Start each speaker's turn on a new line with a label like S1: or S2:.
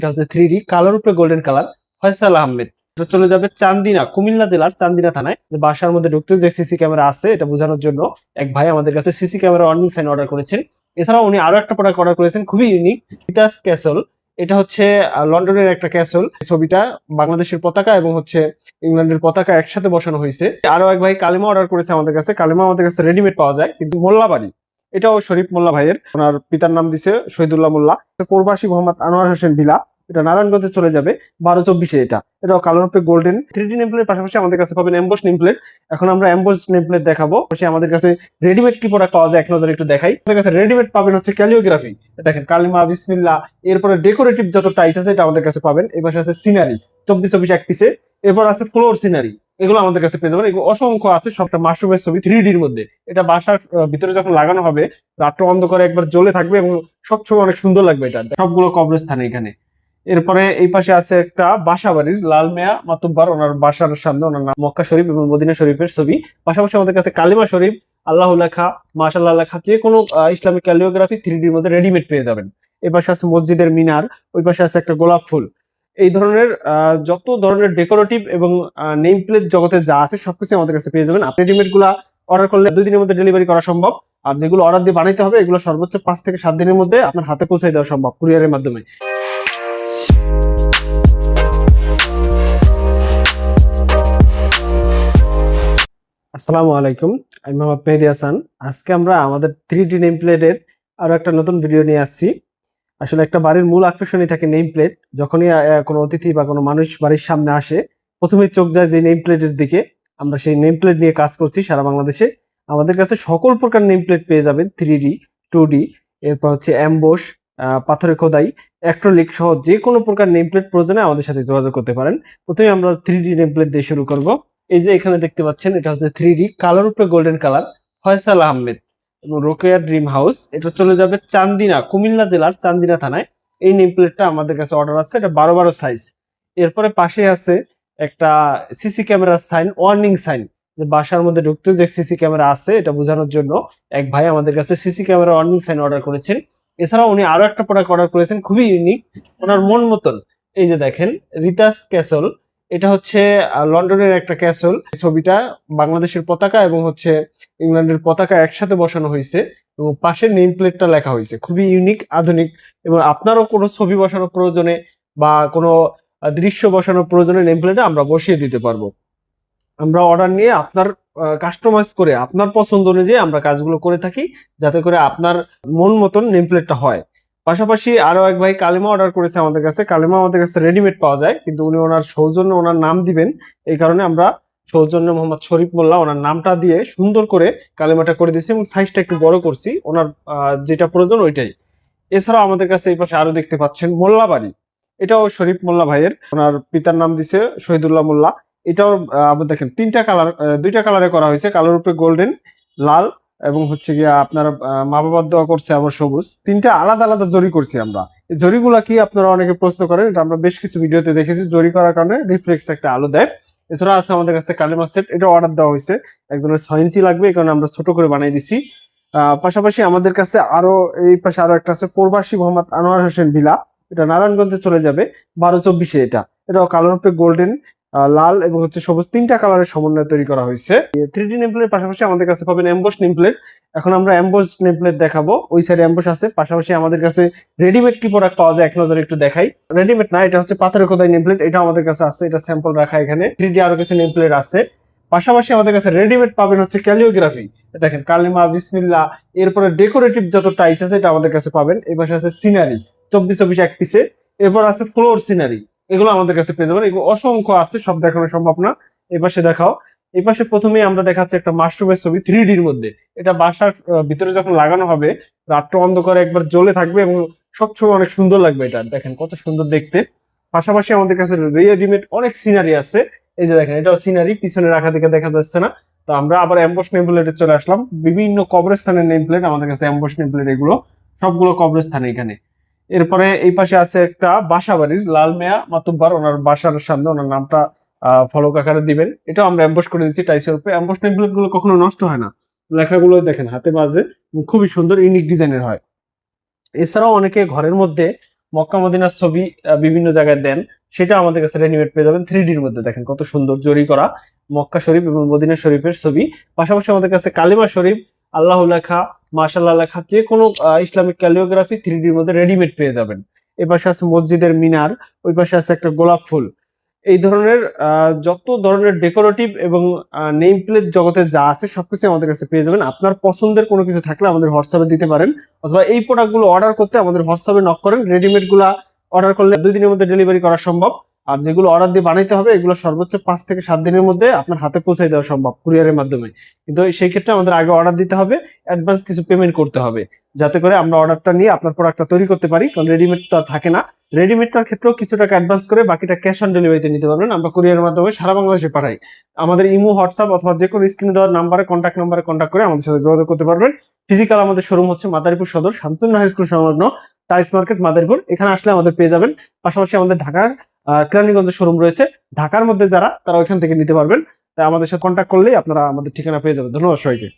S1: এটা হচ্ছে 3D কালোর উপরে গোল্ডেন কালার। ফয়সাল আহমেদ, এটা চলে যাবে চান্দিনা, কুমিল্লা জেলার চান্দিনা থানায়। বাসার মধ্যে ঢুকতে যে সিসি ক্যামেরা আছে এটা বোঝানোর জন্য এক ভাই আমাদের কাছে CC camera warning sign order করেছেন। এছাড়াও উনি আরো একটা প্রোডাক্ট অর্ডার করেছেন, খুবই ইউনিক, রিটাস ক্যাসল। এটা হচ্ছে লন্ডনের একটা ক্যাসল। ছবিটা বাংলাদেশের পতাকা এবং হচ্ছে ইংল্যান্ডের পতাকা একসাথে বসানো হয়েছে। আরো এক ভাই কালিমা অর্ডার করেছে আমাদের কাছে। কালিমা আমাদের কাছে রেডিমেড পাওয়া যায়, কিন্তু মোল্লাবাড়ি, এটাও শরীফ মোল্লা ভাইয়ের। ওনার পিতার নাম দিছে শহীদুল্লাহ মোল্লা। প্রবাসী মোহাম্মদ আনোয়ার হোসেন ভিলা, এটা নারায়ণগঞ্জে চলে যাবে 12/24-এ। এটাও কালার উপরে গোল্ডেন 3D নেম প্লেটের পাশাপাশি আমাদের কাছে পাবেন এমবস নেম প্লেট। এখন আমরা এমবস নেম প্লেট দেখাবো। আমাদের কাছে রেডিমেড কি প্রোডাক্ট পাওয়া যায় এক নজরে একটু দেখাই। আমাদের কাছে রেডিমেড পাবেন হচ্ছে ক্যালিওগ্রাফি, দেখেন কালিমা, বিসমিল্লাহ, এরপরে ডেকোরেটিভ যত টাইস আছে এটা আমাদের কাছে পাবেন। এর পাশে আছে সিনারি 24/24 এক পিসে। এরপর আছে ফ্লোর সিনারি, এগুলো আমাদের কাছে পেয়ে যাবেন। এগুলো অসংখ্য আছে, সবটা মাশরুমের ছবি 3Dর মধ্যে। এটা বাসার ভিতরে যখন লাগানো হবে রাত্র অন্ধকারে একবার জ্বলে থাকবে এবং সব ছবি অনেক সুন্দর লাগবে। এটা সবগুলো কবরস্থানে এখানে। এরপরে এই পাশে আছে একটা বাসা বাড়ির লাল মিয়া মাতুব্বার, ওনার বাসার সামনে ওনার নাম মক্কা শরীফ এবং মদিনা শরীফের ছবি। পাশাপাশি আমাদের কাছে কালিমা শরীফ, আল্লাহ লেখা, মাশাআল্লাহ লেখা, যে কোনো ইসলামিক ক্যালিওগ্রাফি 3Dর মধ্যে রেডিমেড পেয়ে যাবেন। এই পাশে আছে মসজিদের মিনার, ওই পাশে আছে একটা গোলাপ ফুল। এই ধরনের যত ধরনের ডেকোরেটিভ এবং নেম প্লেট জগতে যা আছে সবকিছু আমাদের কাছে পেয়ে যাবেন। আপনি রেডিমেড গুলা অর্ডার করলে 2 দিনের মধ্যে ডেলিভারি করা সম্ভব। আর যেগুলো অর্ডার দিয়ে বানাইতে হবে এগুলো সর্বোচ্চ 5 থেকে 7 দিনের মধ্যে আপনার হাতে পৌঁছে দেওয়া সম্ভব কুরিয়ারের মাধ্যমে। আসসালামু আলাইকুম, আমি মোহাম্মদ মেহেদী হাসান। আজকে আমরা আমাদের 3D নেম প্লেটের আরো একটা নতুন ভিডিও নিয়ে আসছি। আসলে একটা বাড়ির মূল আকর্ষণই থাকে নেম প্লেট। যখনই কোনো অতিথি বা কোনো মানুষ বাড়ির সামনে আসে প্রথমে চোখ যায় যে নেম প্লেটের দিকে। আমরা সেই নেম প্লেট নিয়ে কাজ করছি সারা বাংলাদেশে। আমাদের কাছে সকল প্রকার নেম প্লেট পেয়ে যাবেন, 3D, 2D, এরপর হচ্ছে অ্যাম্বোস, পাথরের খোদাই, অ্যাক্রিলিক সহ যে কোনো প্রকার নেম প্লেট প্রয়োজনে আমাদের সাথে যোগাযোগ করতে পারেন। প্রথমে আমরা 3D নেম প্লেট দিয়ে শুরু করব। এই যে এখানে দেখতে পাচ্ছেন এটা হচ্ছে 3D কালার উপরে গোল্ডেন কালার। ফয়সাল আহমেদ এবং রোকেয়া ড্রিম হাউস, এটা চলে যাবে চান্দিনা, কুমিল্লা জেলার চান্দিনা থানায়। এই নেম প্লেটটা আমাদের কাছে অর্ডার আছে, এটা 12/12 সাইজ। এরপরে পাশে আছে একটা সিসি ক্যামেরার সাইন, ওয়ার্নিং সাইন, যে বাসার মধ্যে ঢুকতে যে সিসি ক্যামেরা আছে এটা বোঝানোর জন্য এক ভাই আমাদের কাছে CC camera warning sign order করেছেন। এছাড়াও উনি আরো একটা প্রোডাক্ট অর্ডার করেছেন, খুবই ইউনিক, ওনার মন মতন। এই যে দেখেন রিটাস ক্যাসল, এটা হচ্ছে লন্ডনের একটা ক্যাসল। ছবিটা বাংলাদেশের পতাকা এবং হচ্ছে ইংল্যান্ডের পতাকা একসাথে বসানো হয়েছে এবং পাশে নেম প্লেটটা লেখা হয়েছে, খুবই ইউনিক, আধুনিক। এবং আপনারও কোনো ছবি বসানোর প্রয়োজনে বা কোনো দৃশ্য বসানোর প্রয়োজনে নেম প্লেটে আমরা বসিয়ে দিতে পারবো। আমরা অর্ডার নিয়ে আপনার কাস্টমাইজ করে আপনার পছন্দ অনুযায়ী আমরা কাজগুলো করে থাকি, যাতে করে আপনার মন মতন নেম প্লেটটা হয়। পাশাপাশি আরো এক ভাই কালিমা অর্ডার করেছে আমাদের কাছে। কালিমা আমাদের কাছে রেডিমেড পাওয়া যায়, কিন্তু উনি ওনার সৌজন্য ওনার নাম দিবেন, এই কারণে আমরা সৌজন্য মোহাম্মদ শরীফ মোল্লা ওনার নামটা দিয়ে সুন্দর করে কালিমাটা করে দিচ্ছি এবং সাইজটা একটু বড় করছি, ওনার যেটা প্রয়োজন ওইটাই। এছাড়াও আমাদের কাছে এই পাশে আরো দেখতে পাচ্ছেন মোল্লাবাড়ি, এটাও শরীফ মোল্লা ভাইয়ের। ওনার পিতার নাম দিছে শহীদুল্লাহ মোল্লা। এটাও আবার দেখেন 3টা কালার, 2টা কালারে করা হয়েছে, কালার উপরে গোল্ডেন, লাল এবং হচ্ছে গিয়া আপনার মা বাবার দোয়া করছে আবার সবুজ। 3টা আলাদা আলাদা জরি করছি আমরা। এই জরিগুলা কি আপনারা অনেকে প্রশ্ন করেন, এটা আমরা বেশ কিছু ভিডিওতে দেখেছি। জরি করার কারণে রিফ্লেক্স একটা আলো দেয়। এছাড়া আছে আমাদের কাছে কালিমা সেট, এটা অর্ডার দেওয়া হয়েছে, একজনের 6 ইঞ্চি লাগবে, এই কারণে আমরা ছোট করে বানিয়ে দিছি। পাশাপাশি আমাদের কাছে আরো এই পাশে আরো একটা আছে প্রবাসী মোহাম্মদ আনোয়ার হোসেন ভিলা, এটা নারায়ণগঞ্জে চলে যাবে 12/24-এ। এটাও কালার উপরে গোল্ডেন, লাল এবং হচ্ছে সবুজ, 3টা কালারের সমন্বয়ে তৈরি করা হয়েছে। 3D নেম প্লেটের পাশাপাশি আমাদের কাছে পাবেন এমবস নেম প্লেট। এখন আমরা এমবস নেম প্লেট দেখাবো, ওই সাইডে এমবস আছে। পাশাপাশি আমাদের কাছে রেডিমেড কি প্রোডাক্ট পাওয়া যায় এক নজরে একটু দেখাই। রেডিমেড না, এটা হচ্ছে পাথরের খোদাই নেম প্লেট, এটা আমাদের কাছে আছে, এটা স্যাম্পল রাখা এখানে। 3D আরো কিছু নেম প্লেট আছে। পাশাপাশি আমাদের কাছে রেডিমেড পাবেন হচ্ছে ক্যালিওগ্রাফি, দেখেন কালিমা, বিসমিল্লাহ, এরপরে ডেকোরেটিভ যত টাইস আছে এটা আমাদের কাছে পাবেন। এই পাশে আছে সিনারি 24/24 এক পিসে। এরপর আছে ফ্লোর সিনারি, এগুলো আমাদের কাছে পেয়ে যাবেন। এগুলো অসংখ্য আছে, সব দেখানো সম্ভব না। এই পাশে দেখাও। এই পাশে প্রথমেই আমরা দেখাচ্ছি একটা মাশরুমের ছবি 3Dর মধ্যে। এটা বাসার ভিতরে যখন লাগানো হবে রাত্র অন্ধকারে একবার জ্বলে থাকবে এবং সব ছবি অনেক সুন্দর লাগবে। এটা দেখেন কত সুন্দর দেখতে। পাশাপাশি আমাদের কাছে রেডিমেড অনেক সিনারি আছে। এই যে দেখেন এটাও সিনারি, পিছনে রাখা দিকে দেখা যাচ্ছে না। তো আমরা আবার অ্যাম্বস নেম প্লেটে চলে আসলাম। বিভিন্ন কবরস্থানের নেম প্লেট আমাদের কাছে, অ্যাম্বস নেম প্লেট, এগুলো সবগুলো কবরস্থানে এখানে। এরপরে এই পাশে আছে একটা বাসা বাড়ির লাল মিয়া মাতুব্বার, ওনার বাসার সামনে ওনার নামটা ফলক আকারে দিবেন। এটাও আমরা এমবস করে দিচ্ছি টাইসের উপরে। এমবস টেমপ্লেট গুলো কখনো নষ্ট হয় না, লেখাগুলো দেখেন হাতে বাজে, খুবই সুন্দর ইউনিক ডিজাইনের হয়। এছাড়াও অনেকে ঘরের মধ্যে মক্কা মদিনার ছবি বিভিন্ন জায়গায় দেন, সেটা আমাদের কাছে রেডিমেড পেয়ে যাবেন 3D-র মধ্যে। দেখেন কত সুন্দর জরি করা মক্কা শরীফ এবং মদিনা শরীফের ছবি। পাশাপাশি আমাদের কাছে কালিমা শরীফ, আল্লাহ লেখা, মাশাআল্লাহ লেখা, যে কোনো ইসলামিক ক্যালিওগ্রাফি 3D-র মধ্যে রেডিমেড পেয়ে যাবেন। এ পাশে আছে মসজিদের মিনার, ওই পাশে আছে একটা গোলাপ ফুল। এই ধরনের যত ধরনের ডেকোরেটিভ এবং নেম প্লেট জগতে যা আছে সবকিছু আমাদের কাছে পেয়ে যাবেন। আপনার পছন্দের কোনো কিছু থাকলে আমাদের হোয়াটসঅ্যাপে দিতে পারেন, অথবা এই প্রোডাক্টগুলো অর্ডার করতে আমাদের হোয়াটসঅ্যাপে নক করেন। রেডিমেড গুলা অর্ডার করলে 2 দিনের মধ্যে ডেলিভারি করা সম্ভব, আর যেগুলো অর্ডার দিয়ে বানাইতে হবে এগুলো সর্বোচ্চ 5 থেকে 7 দিনের মধ্যে আপনার হাতে পৌঁছে দেওয়া সম্ভব কুরিয়ারের মাধ্যমে। কিন্তু সেই ক্ষেত্রে আমাদের আগে অর্ডার দিতে হবে, অ্যাডভান্স কিছু পেমেন্ট করতে হবে, যাতে করে আমরা অর্ডারটা নিয়ে আপনার প্রোডাক্টটা তৈরি করতে পারি। কারণ রেডিমেড তো আর থাকে না। রেডিমেডটার ক্ষেত্রেও কিছু টাকা অ্যাডভান্স করে বাকিটা ক্যাশ অন ডেলিভারিতে নিতে পারবেন। আমরা কুরিয়ারের মাধ্যমে সারা বাংলাদেশে পাঠাই। আমাদের ইমো, হোয়াটসঅ্যাপ অথবা যে কোনো স্ক্রিনে দেওয়ার নাম্বারে কন্ট্যাক্ট করে আমাদের সাথে যোগাযোগ করতে পারবেন। ফিজিক্যাল আমাদের শোরুম হচ্ছে মাদারীপুর সদর শান্তনু হাই স্কুল সংলগ্ন টাইলস মার্কেট মাদারীপুর, এখানে আসলে আমাদের পেয়ে যাবেন। পাশাপাশি আমাদের ঢাকার কেরানীগঞ্জের শোরুম রয়েছে। ঢাকার মধ্যে যারা, তারা ওইখান থেকে নিতে পারবেন। তাই আমাদের সাথে কন্ট্যাক্ট করলেই আপনারা আমাদের ঠিকানা পেয়ে যাবেন। ধন্যবাদ সবাইকে।